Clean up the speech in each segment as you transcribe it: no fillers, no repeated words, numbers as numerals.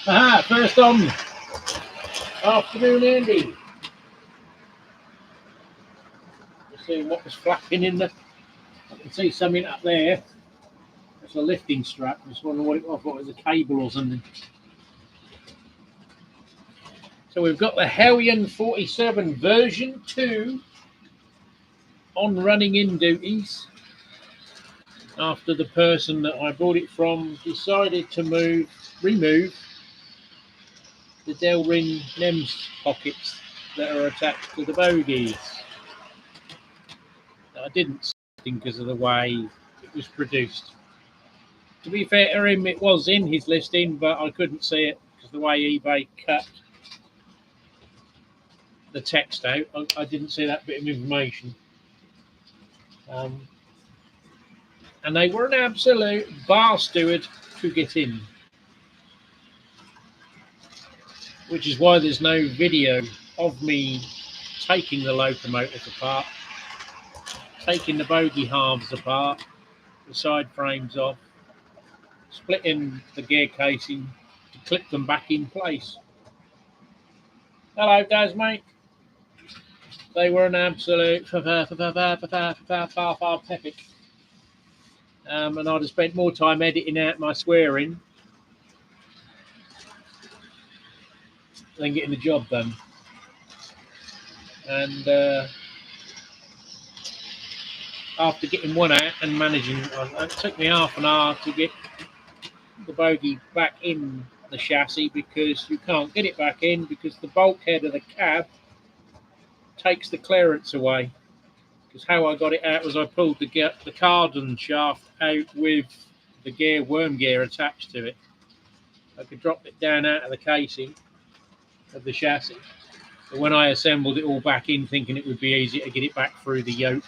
Aha, first on. Afternoon, Andy. Just seeing what was flapping in the. I can see something up there. It's a lifting strap. I just wondering what it was. I thought it was a cable or something. So we've got the Hellion 47 version 2 on running in duties after the person that I bought it from decided to remove the Delrin NEMS pockets that are attached to the bogies. I didn't see because of the way it was produced. To be fair to him, it was in his listing, but I couldn't see it because the way eBay cut the text out, I didn't see that bit of information. And they were an absolute bar steward to get in, which is why there's no video of me taking the locomotive apart, taking the bogie halves apart, the side frames off, splitting the gear casing to clip them back in place. Hello, Daz, mate. They were an absolute epic. And I'd have spent more time editing out my swearing than getting the job done. And after getting one out and managing, it took me half an hour to get the bogie back in the chassis because you can't get it back in because the bulkhead of the cab takes the clearance away. Because how I got it out was I pulled the cardan shaft out with the worm gear attached to it. I could drop it down out of the casing of the chassis. But when I assembled it all back in, thinking it would be easier to get it back through the yoke,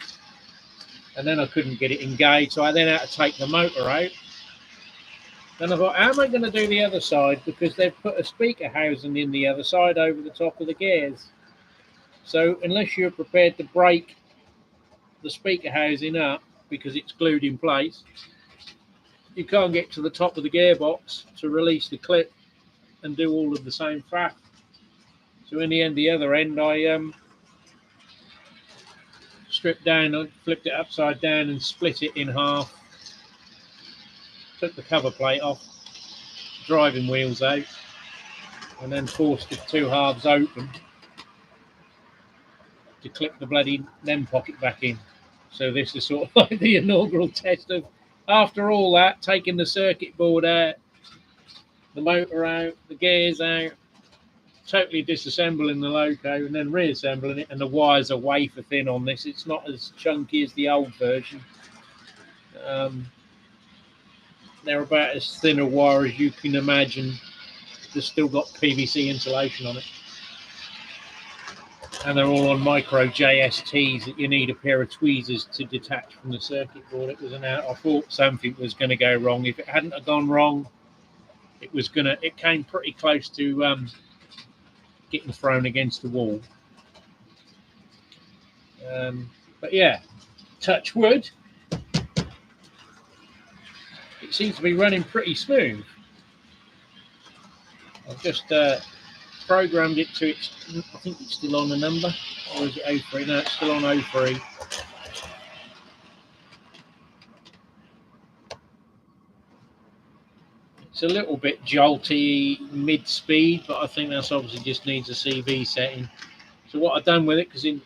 and then I couldn't get it engaged, so I then had to take the motor out. Then I thought, how am I going to do the other side? Because they've put a speaker housing in the other side over the top of the gears. So unless you're prepared to break the speaker housing up because it's glued in place, you can't get to the top of the gearbox to release the clip and do all of the same faff. So in the end, the other end, I stripped down, I flipped it upside down and split it in half. Took the cover plate off, driving wheels out, and then forced the two halves open to clip the bloody NEM pocket back in. So this is sort of like the inaugural test of, after all that, taking the circuit board out, the motor out, the gears out, totally disassembling the loco and then reassembling it, and the wires are wafer thin on this. It's not as chunky as the old version. They're about as thin a wire as you can imagine. They've still got PVC insulation on it. And they're all on micro JSTs that you need a pair of tweezers to detach from the circuit board. It was I thought something was going to go wrong. If it hadn't have gone wrong, it came pretty close to getting thrown against the wall. But yeah, touch wood. It seems to be running pretty smooth. I've just programmed it to its, I think it's still on a number, or is it 03? No, it's still on 03. It's a little bit jolty mid-speed, but I think that's obviously just needs a CV setting. So what I've done with it, because it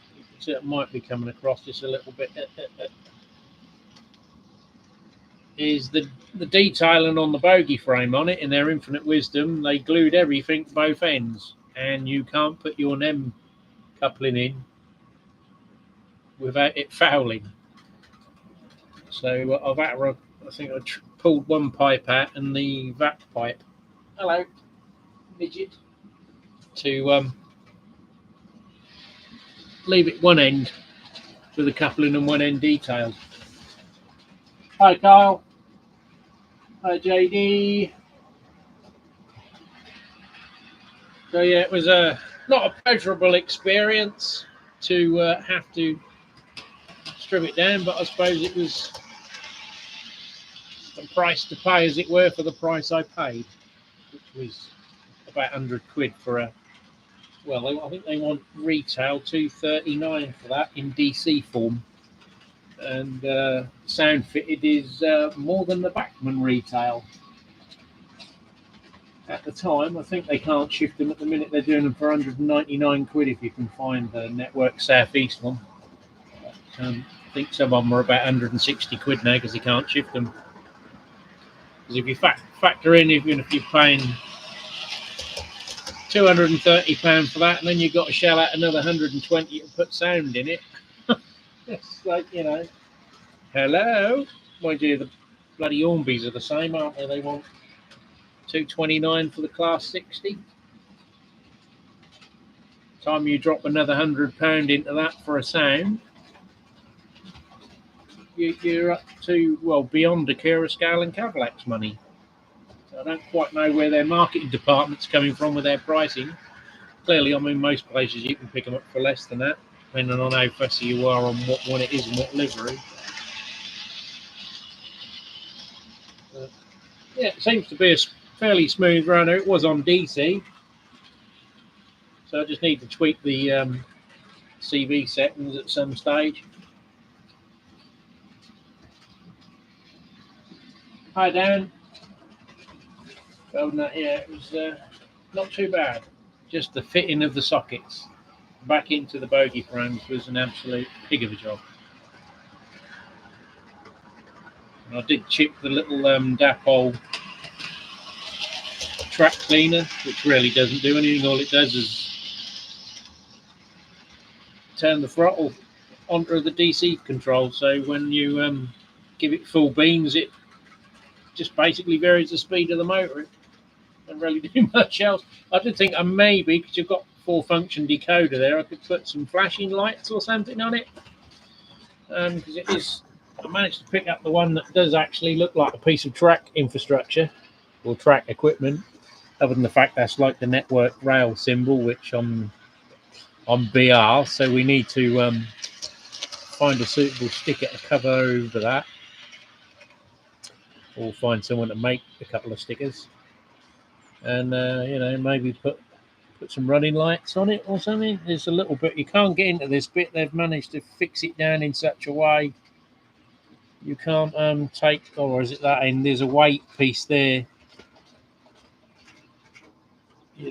might be coming across just a little bit, is the detailing on the bogie frame on it. In their infinite wisdom, they glued everything both ends, and you can't put your NEM coupling in without it fouling. So I've had, I think I pulled one pipe out and the vac pipe. Hello, midget. To leave it one end with the coupling and one end detailed. Hi, Kyle. Hi, JD. So yeah, it was not a pleasurable experience to have to strip it down, but I suppose it was the price to pay, as it were, for the price I paid, which was about £100 for a. Well, I think they want retail £239 for that in DC form, and sound fitted is more than the Bachmann retail. At the time, I think they can't shift them at the minute. They're doing them for £199 if you can find the Network Southeast one. But, I think some of them are about £160 now because they can't shift them. Because if you factor in, even if you're paying £230 for that, and then you've got to shell out another 120 to put sound in it, it's like, hello. Mind you, the bloody Hornbys are the same, aren't they? They want $229 for the Class 60. Time you drop another £100 into that for a sound, you're up to, well, beyond Acura Scale and Cavalax money. So I don't quite know where their marketing department's coming from with their pricing. Clearly, I mean, most places you can pick them up for less than that, depending on how fussy you are on what one it is and what livery. But, yeah, it seems to be a fairly smooth runner. It was on DC, so I just need to tweak the CV settings at some stage. Hi, Dan. Well, no, yeah, it was not too bad. Just the fitting of the sockets back into the bogey frames was an absolute pig of a job. And I did chip the little Dapol track cleaner, which really doesn't do anything. All it does is turn the throttle onto the DC control. So when you give it full beans, it just basically varies the speed of the motor. It doesn't really do much else. I did think maybe, because you've got 4-function decoder there, I could put some flashing lights or something on it. Because it is, I managed to pick up the one that does actually look like a piece of track infrastructure or track equipment, other than the fact that's like the Network Rail symbol, which on BR, so we need to find a suitable sticker to cover over that, or find someone to make a couple of stickers, and maybe put some running lights on it or something. There's a little bit, you can't get into this bit. They've managed to fix it down in such a way you can't take, or is it that end? There's a weight piece there.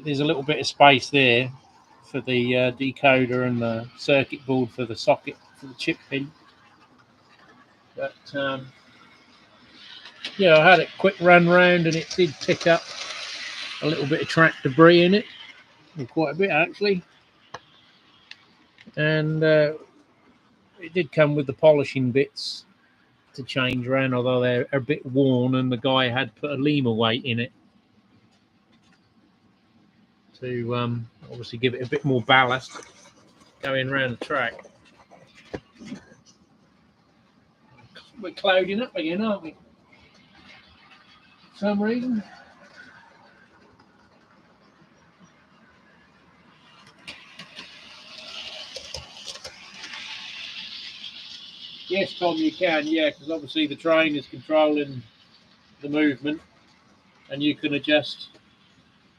There's a little bit of space there for the decoder and the circuit board for the socket for the chip pin. But I had a quick run round, and it did pick up a little bit of track debris in it, quite a bit actually. And it did come with the polishing bits to change around, although they're a bit worn, and the guy had put a Lima weight in it to obviously give it a bit more ballast going around the track. We're clouding up again, aren't we? For some reason. Yes, Tom, you can, yeah, because obviously the train is controlling the movement, and you can adjust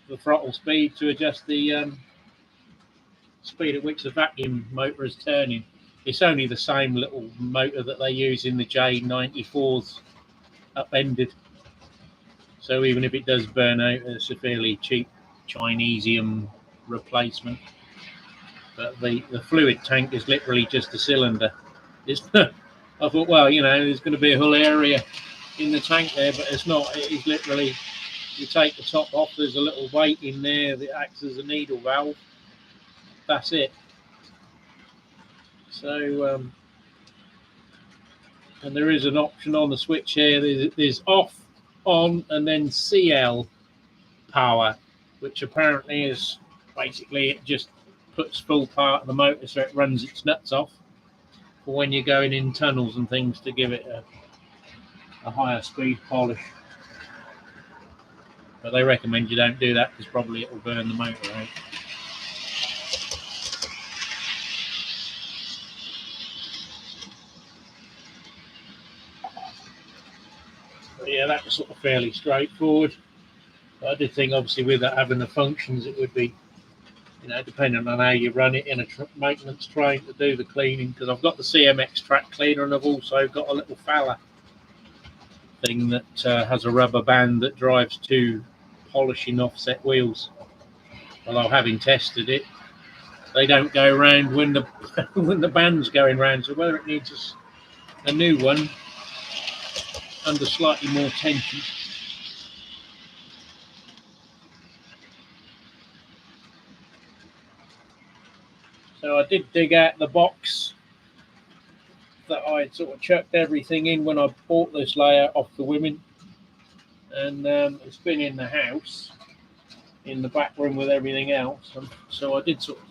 the throttle speed to adjust the speed at which the vacuum motor is turning. It's only the same little motor that they use in the J94s upended. So even if it does burn out, it's a fairly cheap Chinesium replacement. But the fluid tank is literally just a cylinder. I thought, well, there's going to be a whole area in the tank there, but it's not. It is literally, you take the top off, there's a little weight in there that acts as a needle valve. That's it. So, and there is an option on the switch here. There's off, on, and then CL power, which apparently is basically, it just puts full power to the motor so it runs its nuts off for when you're going in tunnels and things, to give it a higher speed polish. But they recommend you don't do that because probably it will burn the motor out. But yeah, that was sort of fairly straightforward. I did think, obviously, with that having the functions, it would be, depending on how you run it in a maintenance train to do the cleaning. Because I've got the CMX track cleaner, and I've also got a little Falla thing that has a rubber band that drives two polishing offset wheels. Although having tested it, they don't go round when the when the band's going round. So whether it needs a new one under slightly more tension. So I did dig out the box that I sort of chucked everything in when I bought this layout off the women, and it's been in the house, in the back room with everything else. And so I did sort of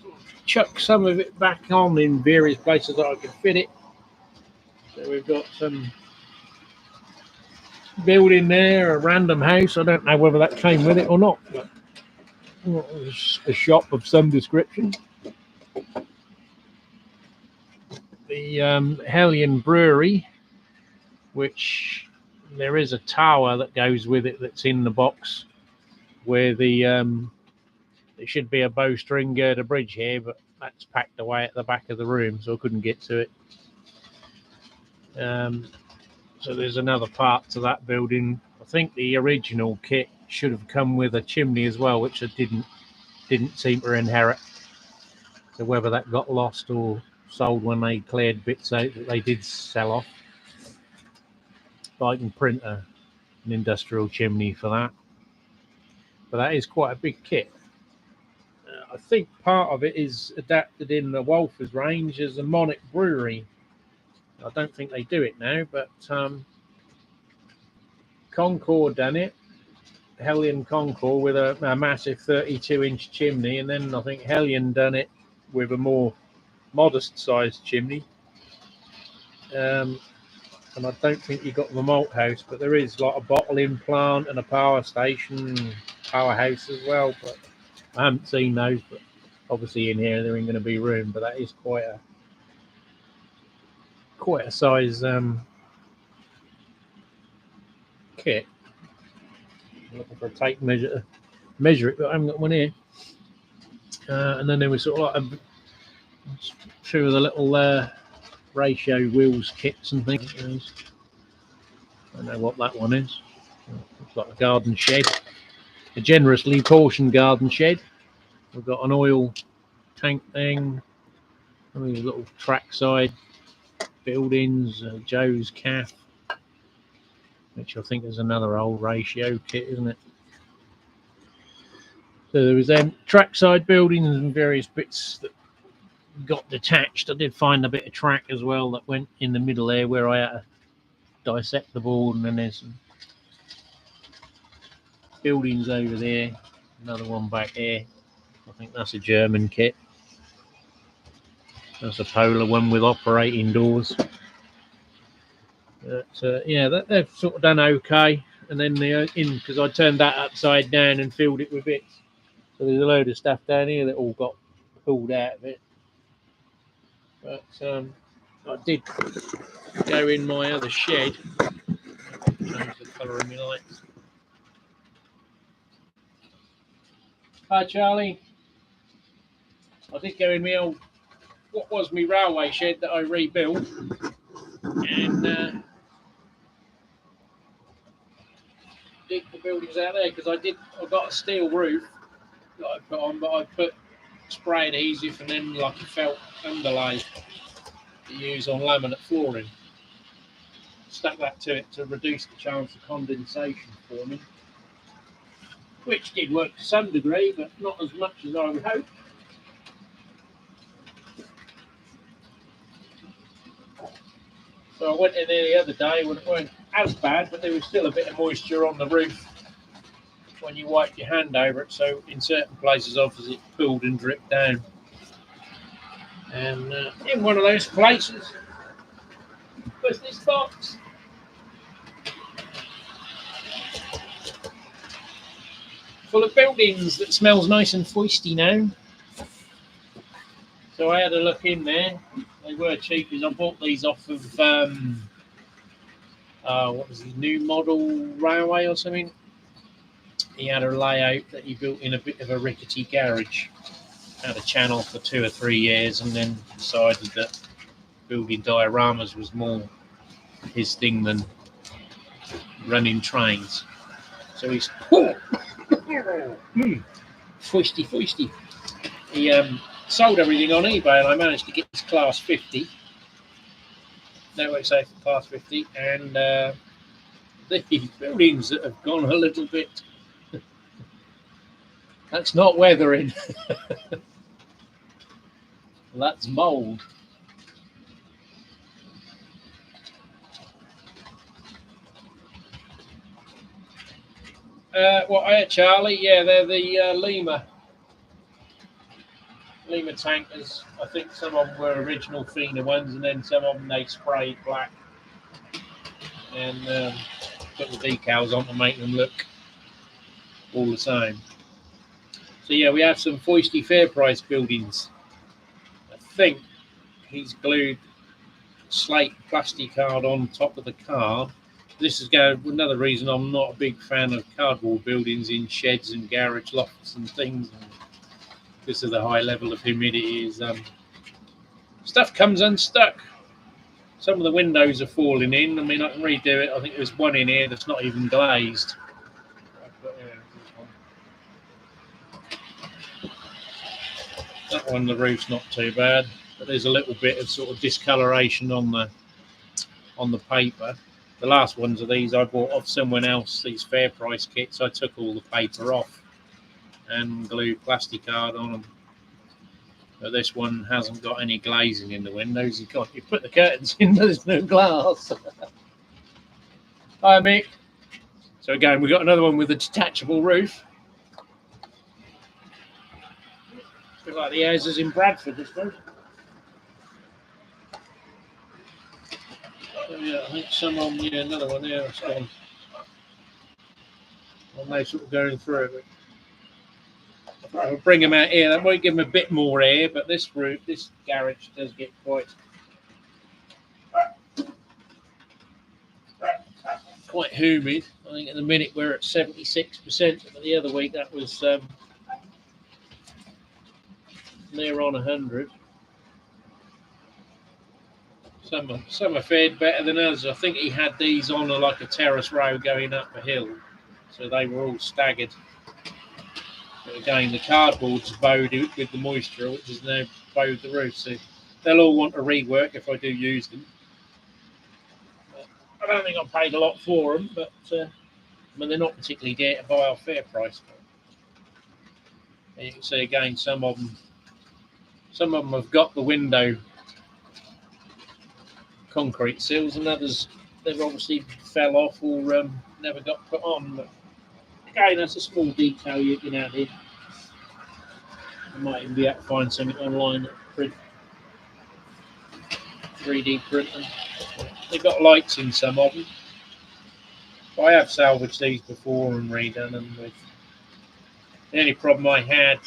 chuck some of it back on in various places that I could fit it. So we've got some building there, a random house. I don't know whether that came with it or not, but it was a shop of some description. The Hellion Brewery, which there is a tower that goes with it that's in the box, where there should be a bowstring girder bridge here, but that's packed away at the back of the room, so I couldn't get to it. So there's another part to that building. I think the original kit should have come with a chimney as well, which I didn't seem to inherit. So whether that got lost or sold when they cleared bits out that they did sell off. But I can print an industrial chimney for that. But that is quite a big kit. I think part of it is adapted in the Wolfers range as a Monarch brewery. I don't think they do it now, but Concord done it. Hellion Concord with a massive 32-inch chimney, and then I think Hellion done it with a more modest-sized chimney. And I don't think you got the malt house, but there is like a bottling plant and a power station, powerhouse as well. But I haven't seen those. But obviously in here there ain't going to be room. But that is quite a size kit. I'm looking for a tape measure to measure it, but I haven't got one here. And then there was sort of like two of the little ratio wheels kits and things. I don't know what that one is. Looks like a garden shed, a generously portioned garden shed. We've got an oil tank thing, these little trackside buildings, Joe's Calf, which I think is another old ratio kit, isn't it? So there was trackside buildings and various bits that got detached. I did find a bit of track as well that went in the middle there where I had to dissect the board, and then there's some buildings over there, another one back here. I think that's a German kit. That's a Polar one with operating doors. But yeah, they've sort of done okay. And then because I turned that upside down and filled it with bits. So there's a load of stuff down here that all got pulled out of it. But I did go in my other shed. Change the colour of my lights. Hi Charlie. I did go in my old, what was my railway shed that I rebuilt, and dig the buildings out there because I got a steel roof that I put on, but I put spray adhesive and then like a felt underlay to use on laminate flooring. Stuck that to it to reduce the chance of condensation for me, which did work to some degree, but not as much as I would hope. So I went in there the other day when it weren't as bad, but there was still a bit of moisture on the roof when you wiped your hand over it. So in certain places, obviously, it pooled and dripped down. And in one of those places was this box. Full of buildings that smells nice and foisty now. So I had a look in there. They were cheap because I bought these off of what was the New Model Railway or something. he had a layout that he built in a bit of a rickety garage. Had a channel for 2 or 3 years, and then decided that building dioramas was more his thing than running trains. So he's foisty. He sold everything on eBay, and I managed to get his Class 50. No way safe for Class 50, and the buildings that have gone a little bit. That's not weathering. That's mold. What I had, Charlie? Yeah, they're the Lima tankers. I think some of them were original Fina ones, and then some of them they sprayed black and put the decals on to make them look all the same. So yeah, we have some foisty FairPrice buildings. I think he's glued slate plastic card on top of the car. This is another reason I'm not a big fan of cardboard buildings in sheds and garage lofts and things. And because of the high level of humidity, stuff comes unstuck. Some of the windows are falling in. I mean, I can redo it. I think there's one in here that's not even glazed. That one, the roof's not too bad, but there's a little bit of sort of discoloration on the paper. The last ones of these I bought off someone else, these FairPrice kits. I took all the paper off and glued plastic card on them. But this one hasn't got any glazing in the windows. You put the curtains in, there's no glass. Hi, Mick. So again, we've got another one with a detachable roof. A bit like the houses in Bradford, I suppose. So yeah, I think some on, another one there. It's gone. I'm now sort of going through it. I'll bring them out here. That might give them a bit more air, but this garage does get quite humid. I think at the minute we're at 76%, but the other week that was near on 100. Some are fared better than others. I think he had these on like a terrace row going up a hill, so they were all staggered. But again, the cardboard's bowed with the moisture, which has now bowed the roof. So they'll all want a rework if I do use them. I don't think I paid a lot for them, but I mean, they're not particularly dear to buy off FairPrice. And you can see again, some of them have got the window concrete seals, and others they've obviously fell off or never got put on. But again, that's a small detail you can add in. You might even be able to find something online that print 3D print them. They've got lights in some of them. But I have salvaged these before and redone them. The only problem I had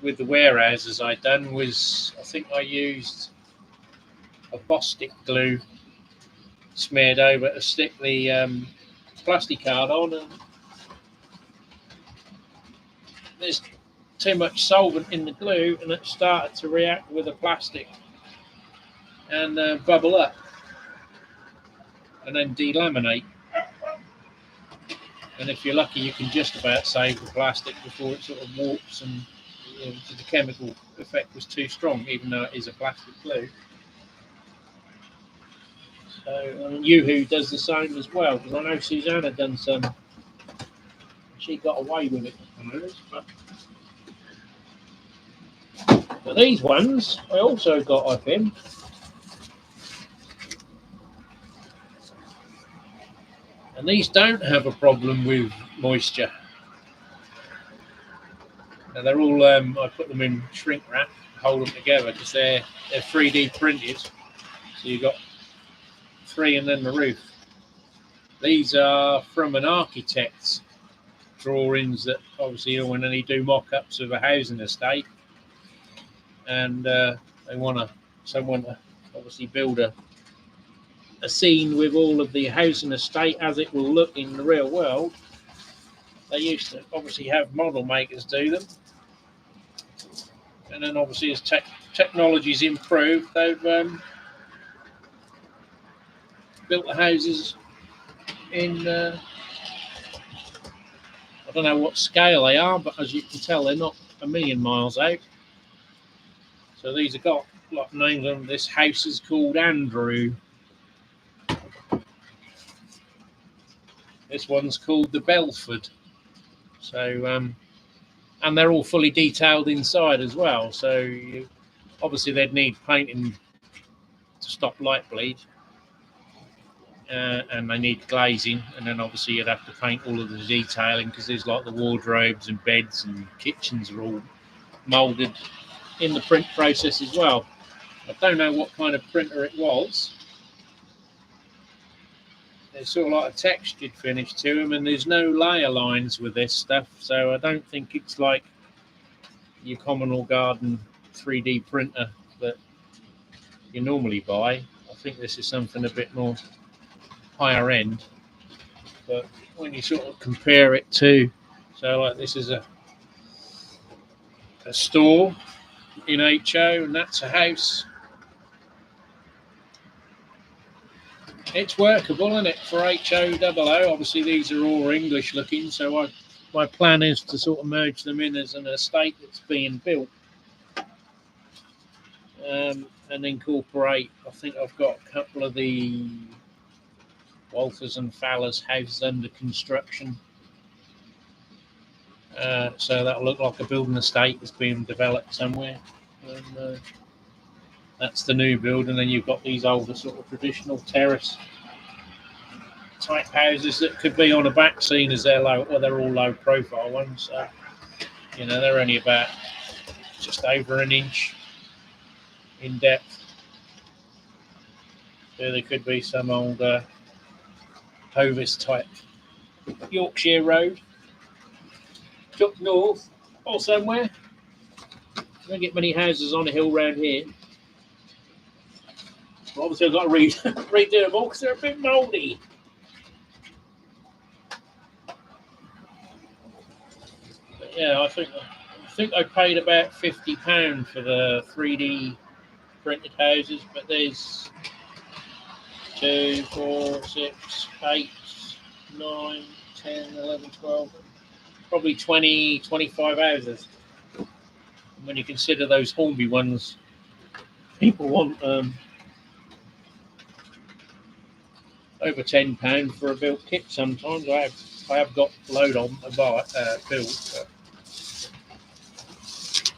with the warehouses I'd done was I think I used a Bostik glue smeared over to stick the plastic card on, and there's too much solvent in the glue and it started to react with the plastic and bubble up and then delaminate. And if you're lucky, you can just about save the plastic before it sort of warps, and the chemical effect was too strong, even though it is a plastic glue. So Yoo-Hoo does the same as well, because I know Susanna done some. She got away with it, but these ones I also got off him. And these don't have a problem with moisture. And they're all, I put them in shrink wrap, hold them together, because they're 3D printed. So you've got 3 and then the roof. These are from an architect's drawings that obviously when they do mock-ups of a housing estate. And they want someone to obviously build a scene with all of the housing estate as it will look in the real world. They used to obviously have model makers do them, and then obviously as technology's improved, they've built the houses in I don't know what scale they are, but as you can tell, they're not a million miles out. So these have got like names on. This house is called Andrew. This one's called the Belford. So and they're all fully detailed inside as well. So obviously they'd need painting to stop light bleed. And they need glazing, and then obviously you'd have to paint all of the detailing because there's like the wardrobes and beds and kitchens are all moulded in the print process as well. I don't know what kind of printer it was. There's sort of like a textured finish to them, and there's no layer lines with this stuff, so I don't think it's like your common or garden 3D printer that you normally buy. I think this is something a bit more higher end, but when you sort of compare it to, so like this is a store in HO, and that's a house. It's workable, isn't it, for HO00? Obviously these are all English looking, so my plan is to sort of merge them in as an estate that's being built, and incorporate. I think I've got a couple of the Walters and Faller's houses under construction, so that'll look like a building estate that's being developed somewhere, and that's the new build. And then you've got these older sort of traditional terrace type houses that could be on a back scene as they're low, well, they're all low profile ones, so they're only about just over an inch in depth. So there could be some old Hovis type Yorkshire Road up north or somewhere. I don't get many houses on a hill round here. Well, obviously I've got to redo them all because they're a bit mouldy. But yeah, I think I paid about £50 for the 3D printed houses, but there's 2, 4, 6, 8, 9, 10, 11, 12, probably 20, 25 houses. And when you consider those Hornby ones, people want over £10 for a built kit sometimes. I have got a load on a build, but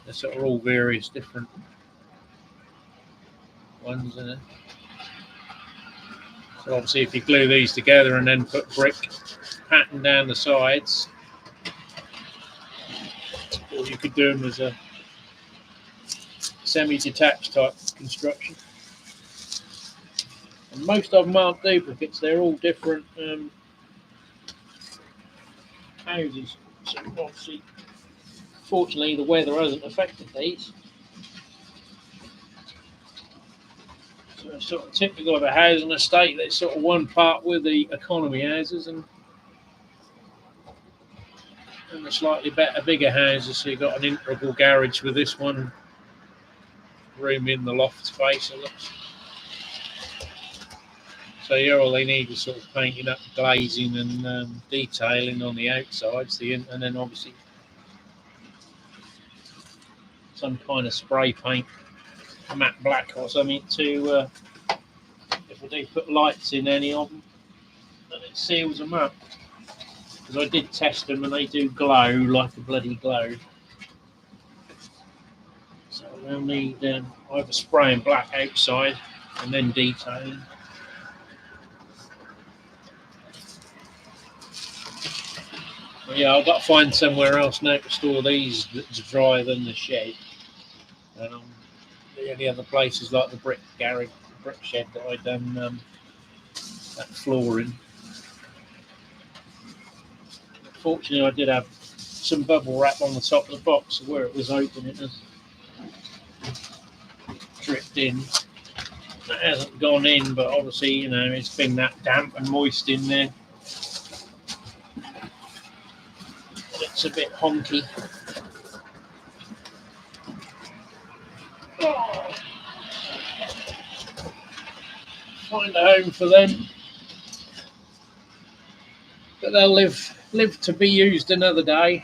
they're sort of all various different ones in it. So obviously if you glue these together and then put brick pattern down the sides, or you could do them as a semi-detached type construction. And most of them aren't duplicates, they're all different houses. So obviously, fortunately the weather hasn't affected these. So it's sort of typical of a housing estate. There's sort of one part with the economy houses and the slightly better, bigger houses. So you've got an integral garage with this one, room in the loft space. So yeah, all they need is sort of painting up, glazing and detailing on the outsides, and then obviously some kind of spray paint, matte black or something to, if we do put lights in any of them, then it seals them up. Because I did test them and they do glow like a bloody glow. So we'll need either spraying black outside and then detailing. But yeah, I've got to find somewhere else now to store these that's drier than the shed. And the only other place is like the brick garage, the brick shed that I done that flooring. Fortunately, I did have some bubble wrap on the top of the box, so where it was open, it has dripped in. That hasn't gone in, but obviously, it's been that damp and moist in there. It's a bit honky. Oh. Find a home for them, but they'll live to be used another day.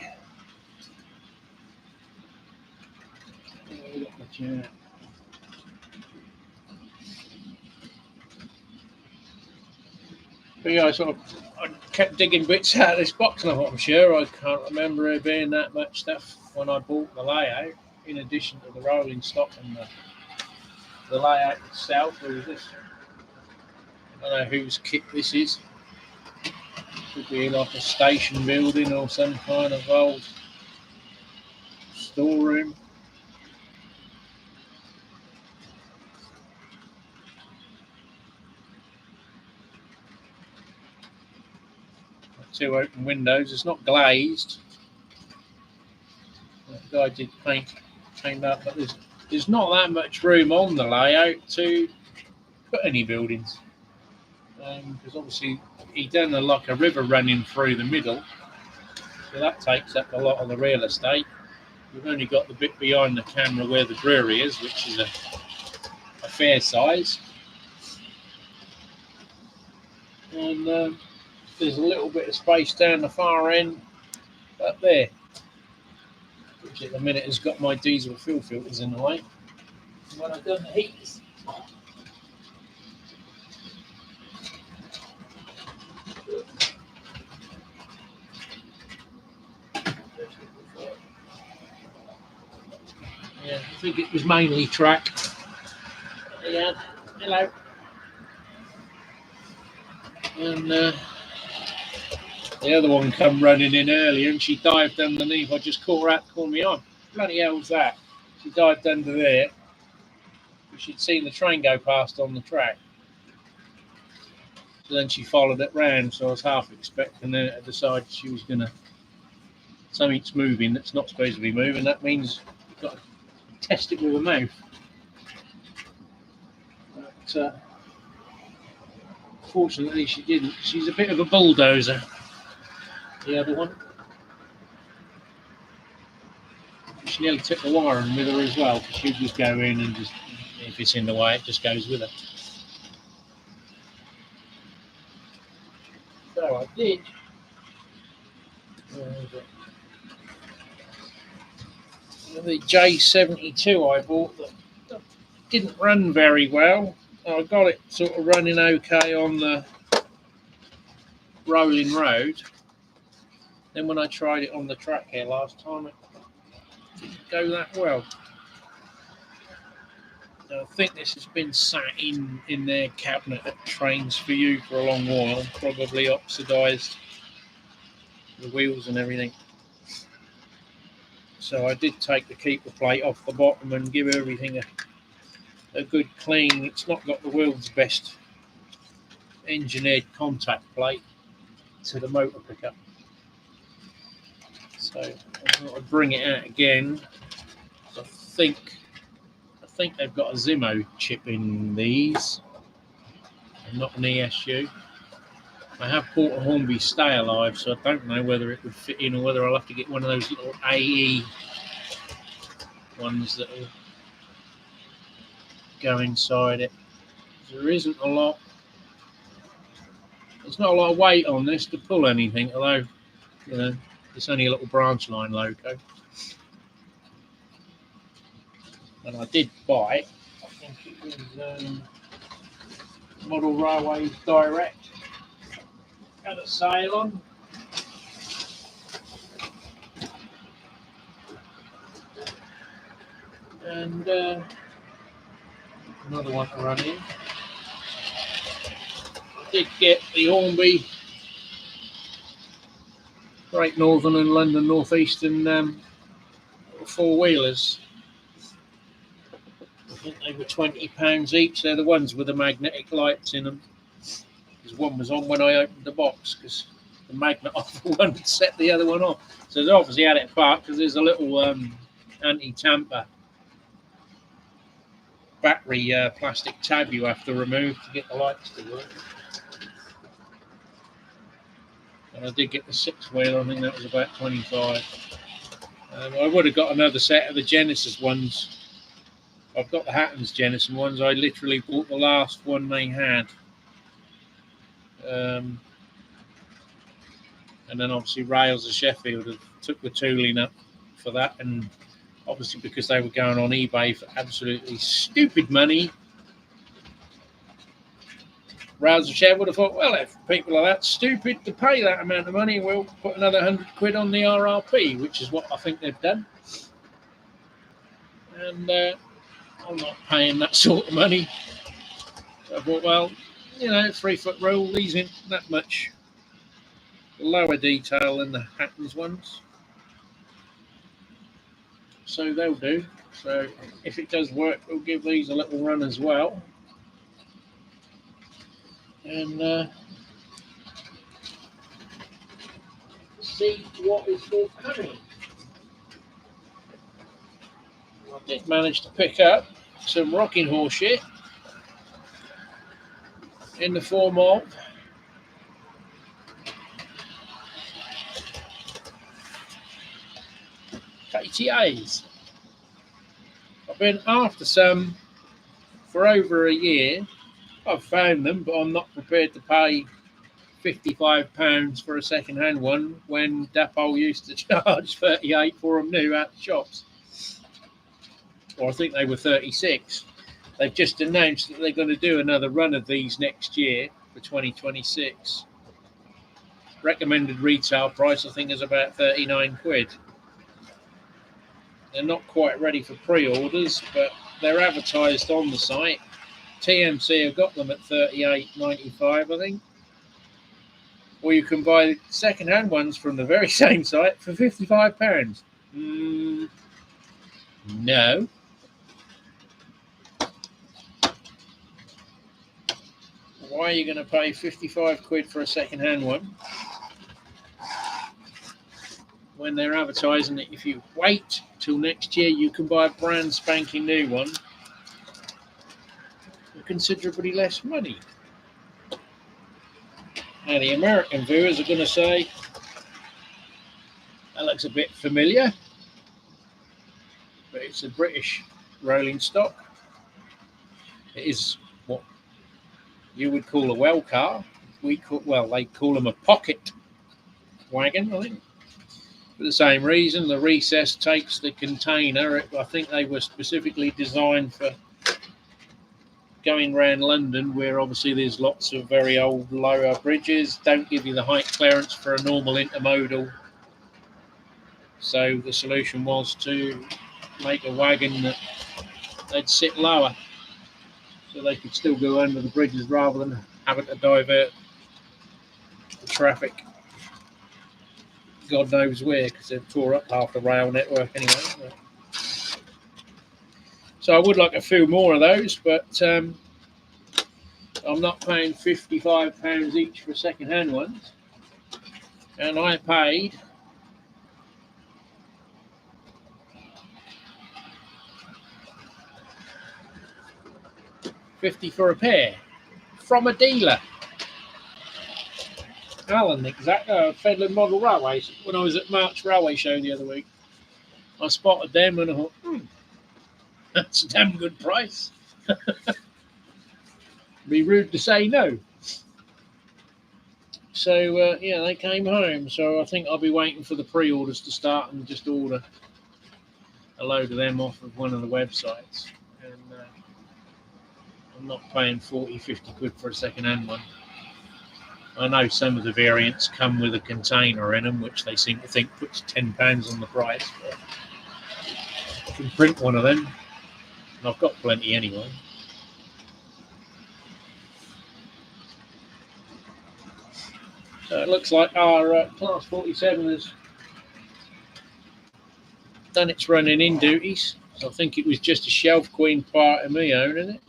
But yeah, I kept digging bits out of this box, and I thought, I'm sure I can't remember there being that much stuff when I bought the layout, in addition to the rolling stock and the layout itself. There was this. I don't know whose kit this is. Could be like a station building or some kind of old storeroom. Two open windows. It's not glazed. The guy did paint up, but there's not that much room on the layout to put any buildings. Because obviously he done like a river running through the middle, so that takes up a lot of the real estate. We've only got the bit behind the camera where the brewery is, which is a fair size. And there's a little bit of space down the far end up there, which at the minute has got my diesel fuel filters in the way. And when I've done the heaters, yeah, I think it was mainly track. Yeah, hello. And the other one come running in earlier, and she dived underneath. I just caught her out to call me on. Bloody hell's that? She dived under there. She'd seen the train go past on the track. So then she followed it round, so I was half expecting her to decide she was going to... Something's moving that's not supposed to be moving. That means you've got to test it with a mouth. But fortunately she didn't. She's a bit of a bulldozer, the other one. She nearly took the wiring with her as well, because she'd just go in and just, if it's in the way, it just goes with her. So I did. The J72 I bought that didn't run very well. I got it sort of running okay on the rolling road. Then when I tried it on the track here last time, it didn't go that well. I think this has been sat in their cabinet at Trains for You for a long while, probably oxidised the wheels and everything. So I did take the keeper plate off the bottom and give everything a good clean. It's not got the world's best engineered contact plate to the motor pickup. So I thought I'd bring it out again. I think they've got a Zimo chip in these, and not an ESU. I have bought a Hornby Stay Alive, so I don't know whether it would fit in or whether I'll have to get one of those little AE ones that will go inside it. There isn't a lot. There's not a lot of weight on this to pull anything, although, you know, it's only a little branch line loco. And I did buy, I think it was Model Railways Direct. Had a sale on. And another one to run in. I did get the Hornby Great Northern and London North Eastern four-wheelers. I think they were £20 each. They're the ones with the magnetic lights in them. Because one was on when I opened the box, because the magnet off the one had set the other one off. So they obviously had it apart, because there's a little anti-tamper battery plastic tab you have to remove to get the lights to work. And I did get the 6-wheel. I think that was about 25. I would have got another set of the Genesis ones. I've got the Hattons Genesis ones. I literally bought the last one they had. And then obviously Rails of Sheffield have took the tooling up for that, and obviously because they were going on eBay for absolutely stupid money, Rails of Sheffield would have thought, well, if people are that stupid to pay that amount of money, we'll put another £100 on the RRP, which is what I think they've done. And I'm not paying that sort of money. So I thought, well, 3-foot rule, these ain't that much lower detail than the Hattons ones. So they'll do. So if it does work, we'll give these a little run as well. And see what is forthcoming. I did manage to pick up some rocking horse shit in the form of KTAs. I've been after some for over a year. I've found them, but I'm not prepared to pay £55 for a second-hand one when Dapol used to charge 38 for them new at the shops. Or I think they were 36. They've just announced that they're going to do another run of these next year for 2026. Recommended retail price, I think, is about £39. They're not quite ready for pre-orders, but they're advertised on the site. TMC have got them at $38.95, I think. Or you can buy second-hand ones from the very same site for £55. No. Why are you going to pay £55 for a second-hand one when they're advertising that if you wait till next year, you can buy a brand spanking new one for considerably less money? Now, the American viewers are going to say, that looks a bit familiar, but it's a British rolling stock. It is what you would call a well car. They call them a pocket wagon, I think. For the same reason, the recess takes the container. I think they were specifically designed for going around London, where obviously there's lots of very old lower bridges, don't give you the height clearance for a normal intermodal. So the solution was to make a wagon that they'd sit lower, so they could still go under the bridges rather than having to divert the traffic God knows where, because they've tore up half the rail network anyway. So I would like a few more of those, but I'm not paying £55 each for second-hand ones. And I paid £50 for a pair from a dealer. Alan, Fedland Model Railways. When I was at March Railway Show the other week, I spotted them and I thought, that's a damn good price. Be rude to say no. So, they came home. So I think I'll be waiting for the pre-orders to start and just order a load of them off of one of the websites. And I'm not paying 40, 50 quid for a second-hand one. I know some of the variants come with a container in them, which they seem to think puts £10 on the price. But I can print one of them, and I've got plenty anyway. So it looks like our Class 47 has done its running in duties. So I think it was just a Shelf Queen part of me owning it.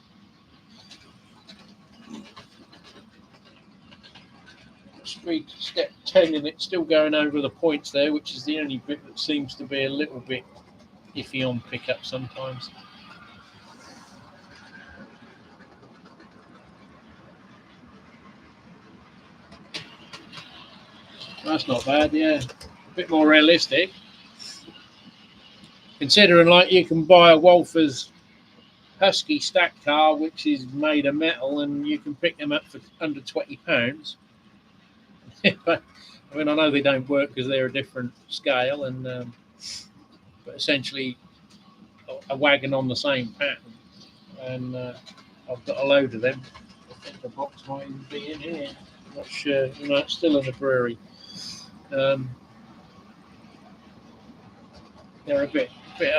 Speed step 10, and it's still going over the points there, which is the only bit that seems to be a little bit iffy on pickup sometimes. That's not bad, yeah. A bit more realistic. Considering like you can buy a Wolfers Husky stack car which is made of metal and you can pick them up for under £20. I mean, I know they don't work because they're a different scale, and but essentially a wagon on the same pattern. And I've got a load of them. I think the box might even be in here. I'm not sure. No, it's still in the brewery. They're a bit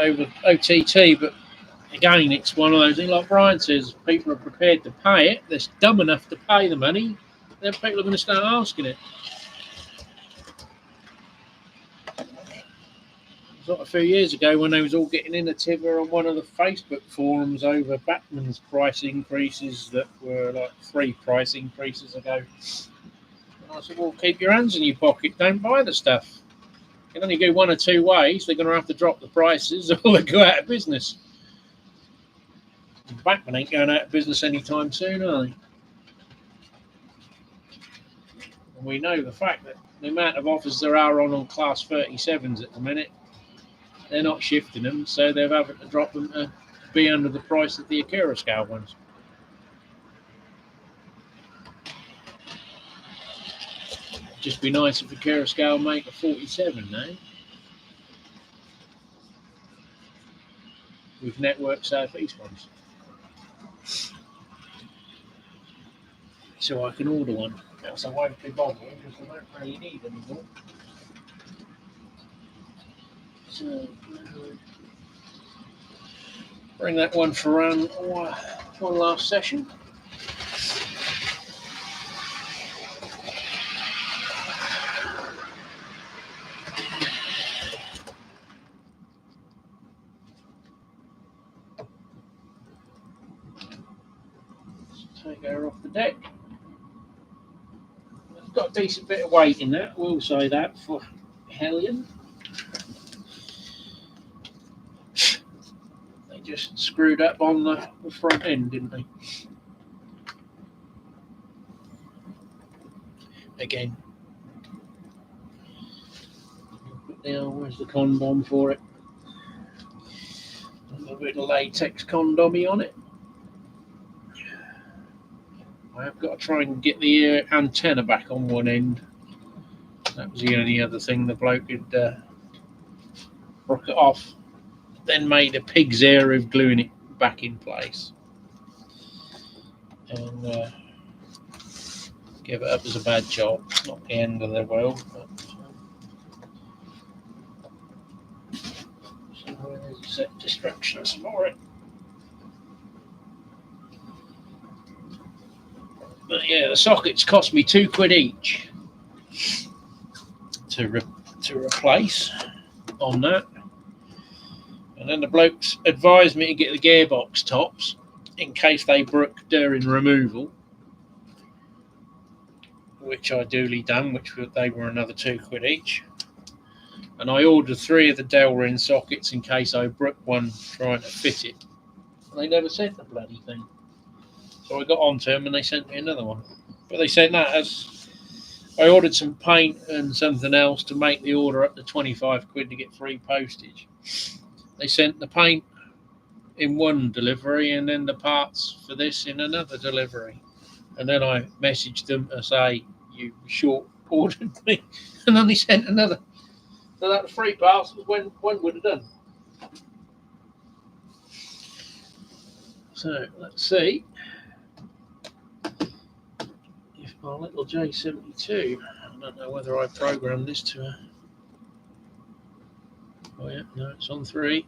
over OTT, but again, it's one of those things. Like Brian says, people are prepared to pay it. They're dumb enough to pay the money. Then people are going to start asking it. A few years ago when they was all getting in a tiver on one of the Facebook forums over Batman's price increases that were like 3 price increases ago. And I said, well, keep your hands in your pocket. Don't buy the stuff. You can only go one or two ways. They're going to have to drop the prices or they go out of business. Batman ain't going out of business anytime soon, are they? And we know the fact that the amount of offers there are on Class 37s at the minute, they're not shifting them, so they're having to drop them to be under the price of the Acura scale ones. It'd just be nice if Acura scale make a 47 now. With Network Southeast ones. So I can order one. Else I won't be bothering because I don't really need anymore. So bring that one for one last session. Let's take her off the deck. It's got a decent bit of weight in that, we'll say that for Hellion. Just screwed up on the front end, didn't they? Again. Now, where's the condom for it? A little bit of latex condomy on it. I have got to try and get the antenna back on one end. That was the only other thing the bloke had broke it off. Then made a pig's ear of gluing it back in place. And give it up as a bad job. Not the end of the world, but so there's a set distractions for it. But yeah, the sockets cost me £2 each to replace on that. And then the blokes advised me to get the gearbox tops in case they broke during removal, which I duly done, they were another £2 each. And I ordered 3 of the Delrin sockets in case I broke one trying to fit it. They never sent the bloody thing. So I got onto them and they sent me another one. But they sent that as I ordered some paint and something else to make the order up to £25 to get free postage. They sent the paint in one delivery and then the parts for this in another delivery. And then I messaged them to say, you short ordered me. And then they sent another. So that was 3 parts when one would have done. So let's see if my little J72, I don't know whether I programmed this to her. Oh yeah, no, it's on 3. It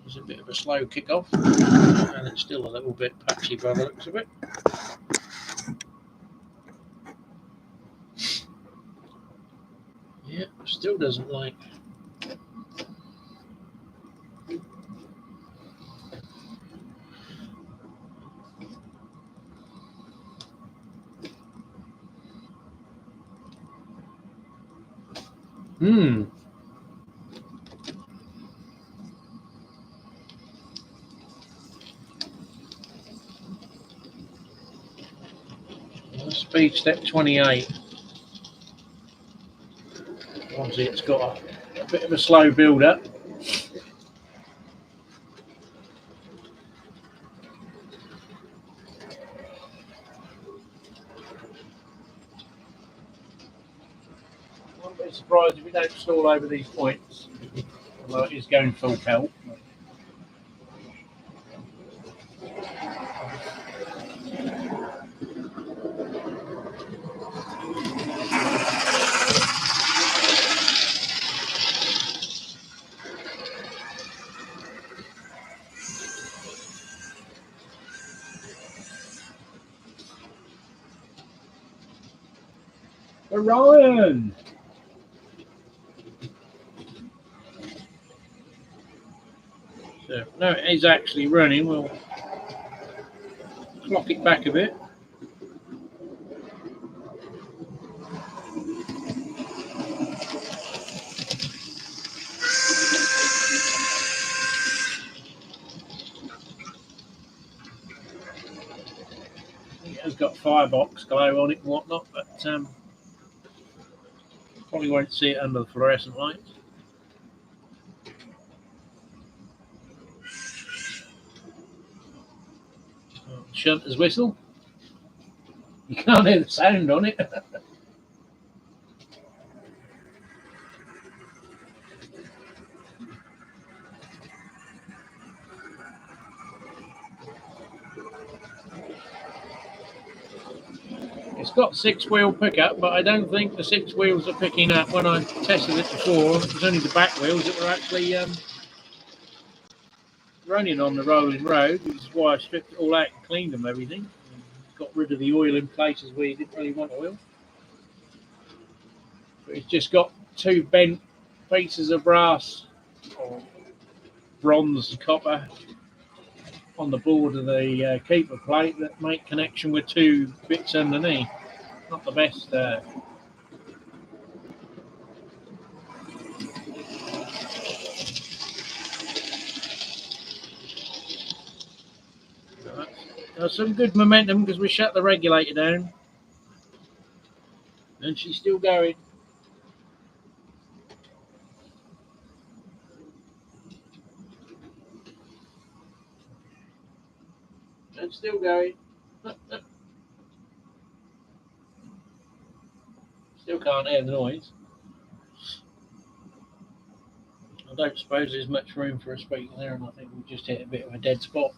was a bit of a slow kick-off, and it's still a little bit patchy by the looks of it. Yeah, still doesn't like. Speed step 28. Obviously, it's got a bit of a slow build up. I wouldn't be surprised if we don't stall over these points, although it is going full pelt. Orion! So, no, it is actually running. We'll clock it back a bit. It has got firebox glow on it and whatnot, but probably won't see it under the fluorescent lights. Shunter's whistle. You can't hear the sound on it. It's got 6-wheel pickup, but I don't think the 6 wheels are picking up. When I tested it before, it was only the back wheels that were actually running on the rolling road, which is why I stripped it all out and cleaned them everything. Got rid of the oil in places where you didn't really want oil. But it's just got 2 bent pieces of brass or bronze copper on the board of the keeper plate that make connection with 2 bits underneath. Not the best. There's some good momentum because we shut the regulator down. And she's still going. And still going. Still can't hear the noise. I don't suppose there's much room for a speaker there, and I think we just hit a bit of a dead spot.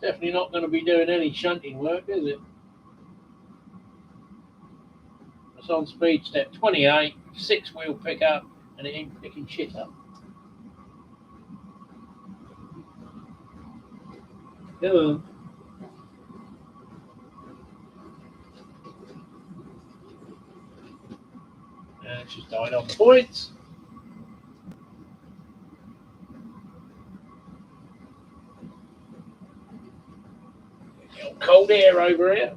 Definitely not going to be doing any shunting work, is it? It's on speed step 28, 6-wheel pickup, and it ain't picking shit up. Hello. And she's died on the points. Cold air over here.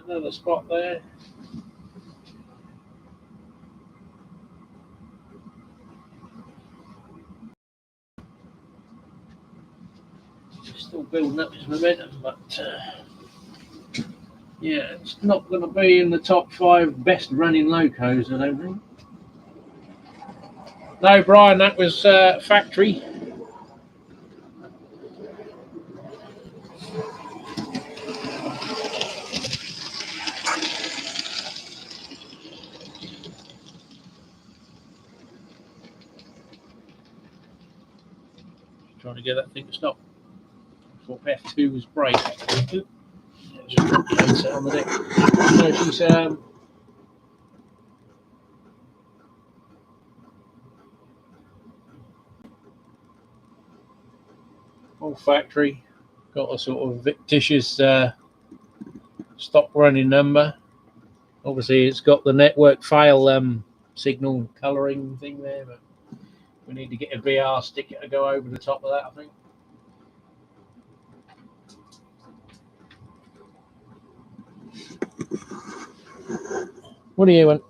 Another spot there. Still building up his momentum, but yeah, it's not going to be in the top 5 best running locos, I don't think. No, Brian, that was factory. Trying to get that thing to stop. I thought F2 was brake. Yeah, just drop the handset on the deck. No, she's all factory. Got a sort of fictitious stop running number. Obviously, it's got the network fail signal colouring thing there, but we need to get a VR sticker to go over the top of that, I think. What do you want?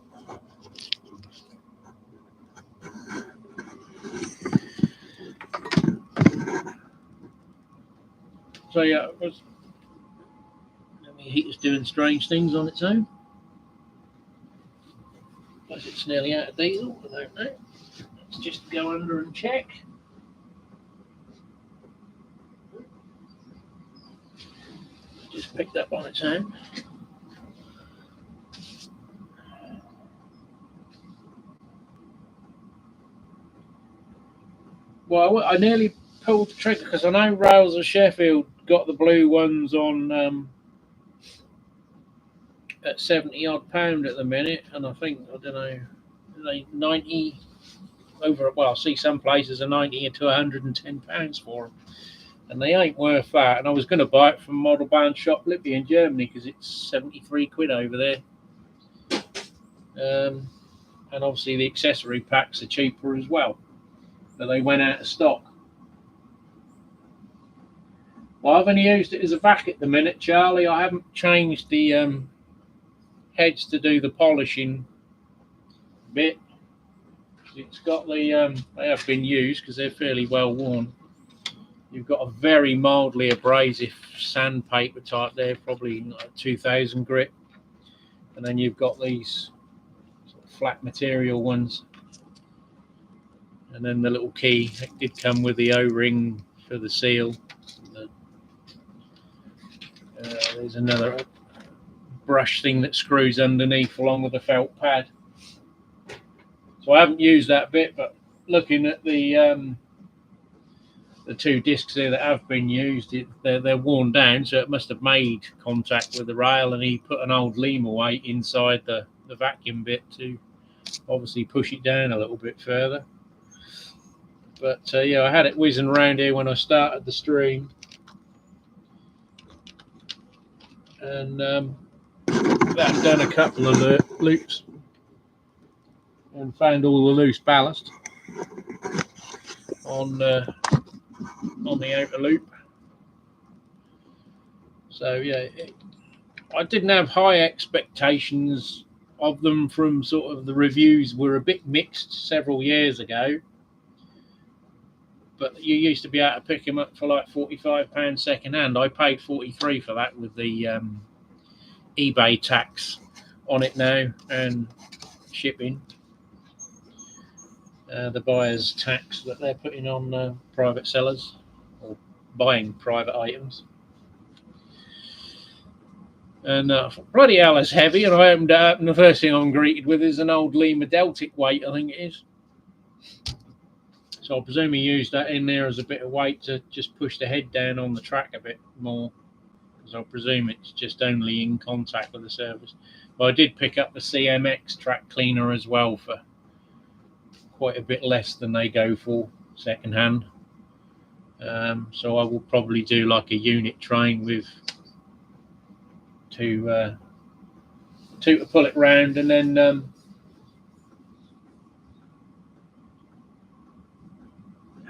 So yeah, the heater's doing strange things on its own. Plus it's nearly out of diesel, I don't know. Let's just go under and check. Just picked up on its own. Well, I nearly pulled the trigger because I know Rails of Sheffield got the blue ones on at 70 odd pound at the minute, and I think, I don't know, they 90 over. Well, I see some places are 90 to 110 pounds for them, and they ain't worth that. And I was going to buy it from Model Band Shop Lippy in Germany because it's 73 quid over there. And obviously the accessory packs are cheaper as well, but they went out of stock. Well, I've only used it as a vac at the minute, Charlie. I haven't changed the heads to do the polishing bit. It's got the they have been used because they're fairly well worn. You've got a very mildly abrasive sandpaper type there, probably like 2000 grit, and then you've got these sort of flat material ones, and then the little key. It did come with the O-ring for the seal. There's another brush thing that screws underneath along with the felt pad. So I haven't used that bit, but looking at the two discs there that have been used, they're worn down, so it must have made contact with the rail, and he put an old Lima weight inside the vacuum bit to obviously push it down a little bit further. But yeah, I had it whizzing around here when I started the stream, and that done a couple of loops and found all the loose ballast on the outer loop. So yeah, I didn't have high expectations of them. From sort of the reviews were a bit mixed several years ago, but you used to be able to pick them up for like £45 second hand. I paid 43 for that with the eBay tax on it now and shipping. The buyer's tax that they're putting on private sellers or buying private items. And bloody hell, it's heavy. And I opened it up, and the first thing I'm greeted with is an old Lima Deltic weight, I think it is. So I presume he used that in there as a bit of weight to just push the head down on the track a bit more, because I presume it's just only in contact with the surface. But I did pick up the CMX track cleaner as well for quite a bit less than they go for second hand. So I will probably do like a unit train with two to pull it round, and then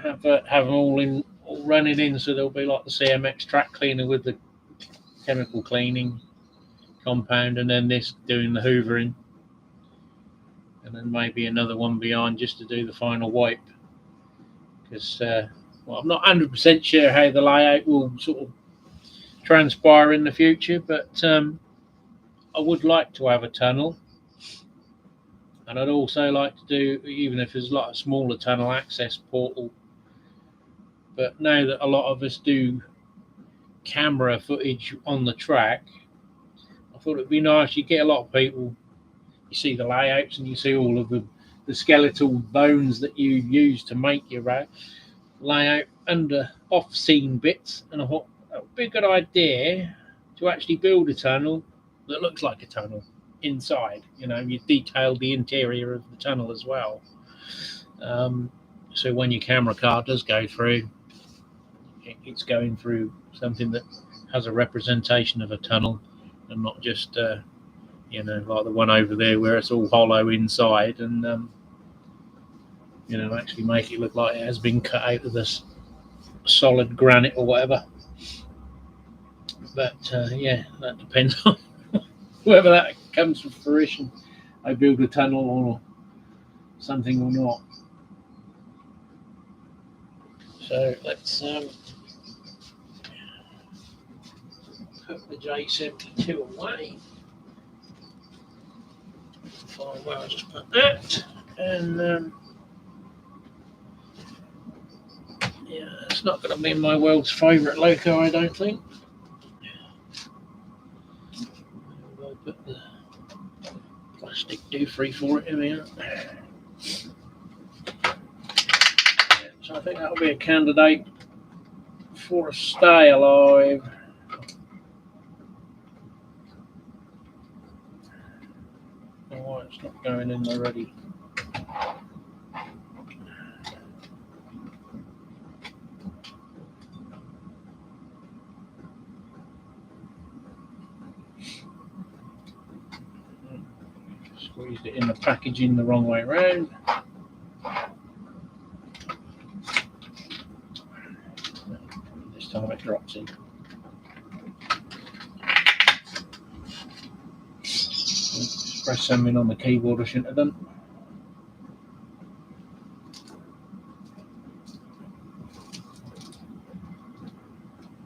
have them all running in, so there'll be like the CMX track cleaner with the chemical cleaning compound, and then this doing the hoovering, and then maybe another one behind just to do the final wipe. Because well, I'm not 100% sure how the layout will sort of transpire in the future, but I would like to have a tunnel, and I'd also like to do, even if it's like a smaller tunnel, access portal. But now that a lot of us do camera footage on the track, I thought it'd be nice. You get a lot of people, you see the layouts and you see all of the skeletal bones that you use to make your layout under off-scene bits, and I thought it would be a good idea to actually build a tunnel that looks like a tunnel inside. You know, you detail the interior of the tunnel as well. So when your camera car does go through, it's going through something that has a representation of a tunnel, and not just you know, like the one over there where it's all hollow inside, and you know, actually make it look like it has been cut out of this solid granite or whatever. But yeah, that depends on whether that comes to fruition. they build a tunnel or something or not. So let's put the J72 away. Find where I just put that, and yeah, it's not going to be my world's favourite loco, I don't think. I'll put the plastic do-free for it in there. So I think that'll be a candidate for a stay alive. Oh, it's not going in already. Squeezed it in the packaging the wrong way around. This time it drops in. Press something on the keyboard I shouldn't have done.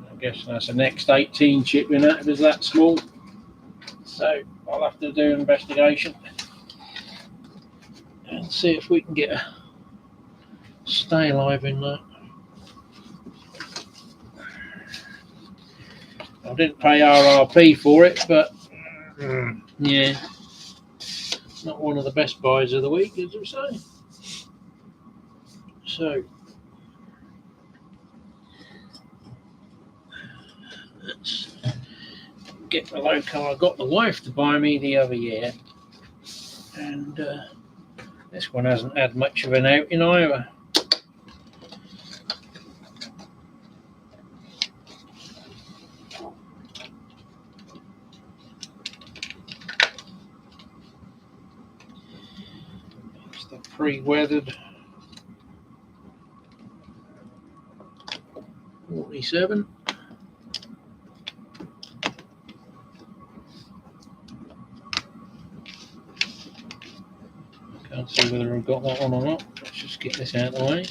I guess that's the next 18 chip in it if it's that small. So I'll have to do an investigation and see if we can get a stay alive in that. I didn't pay RRP for it, but yeah, not one of the best buys of the week, as I say. So let's get the loco I got the wife to buy me the other year, and this one hasn't had much of an outing either. It's the pre-weathered 47. Can't see whether I've got that one or not. Let's just get this out of the way.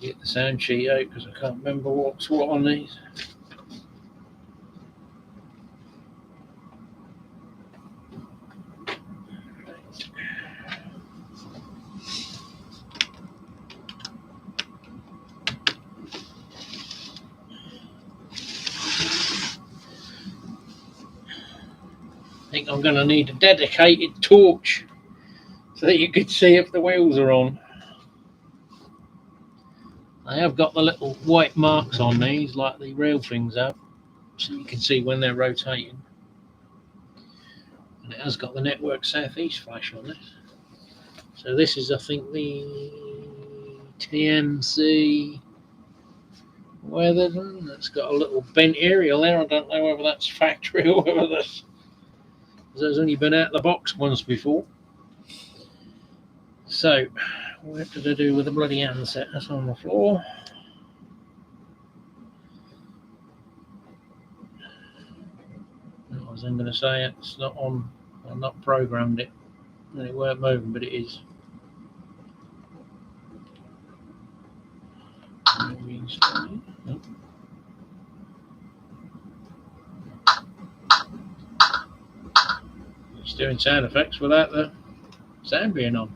Get the sound sheet out because I can't remember what's what on these. I think I'm going to need a dedicated torch so that you could see if the wheels are on. I have got the little white marks on these like the real things have, so you can see when they're rotating. And it has got the Network Southeast flash on this. So this is, I think, the TMC weathered one. It's got a little bent aerial there. I don't know whether that's factory or whether that's... There's only been out of the box once before. So, what did I do with the bloody handset? That's on the floor. I was then going to say it's not on. I've not programmed it, and it weren't moving, but it is. It's doing sound effects without the sound being on.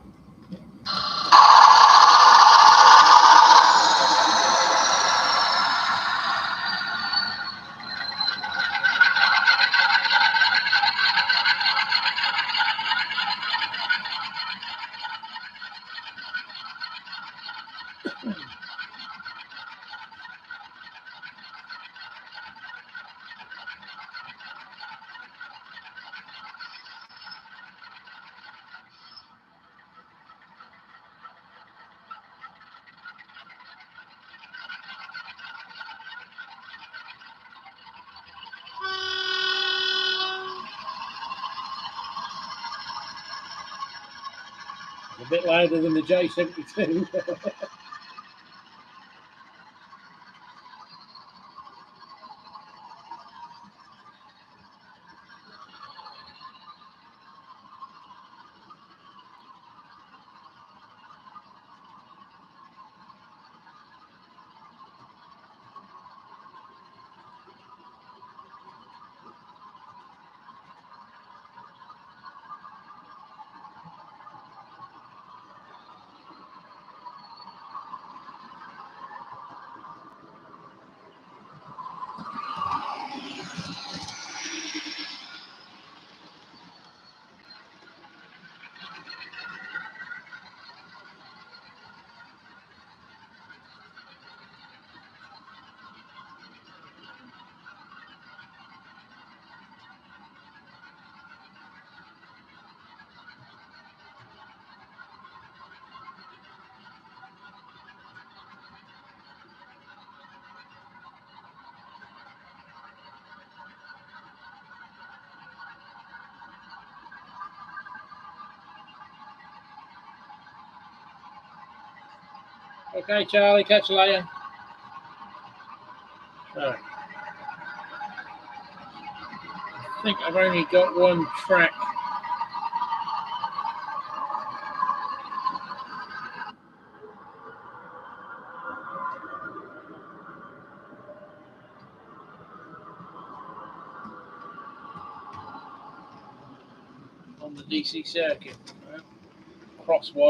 A bit louder than the J72. Okay, Charlie, catch you later. Right. I think I've only got one track. On the DC circuit. Crosswise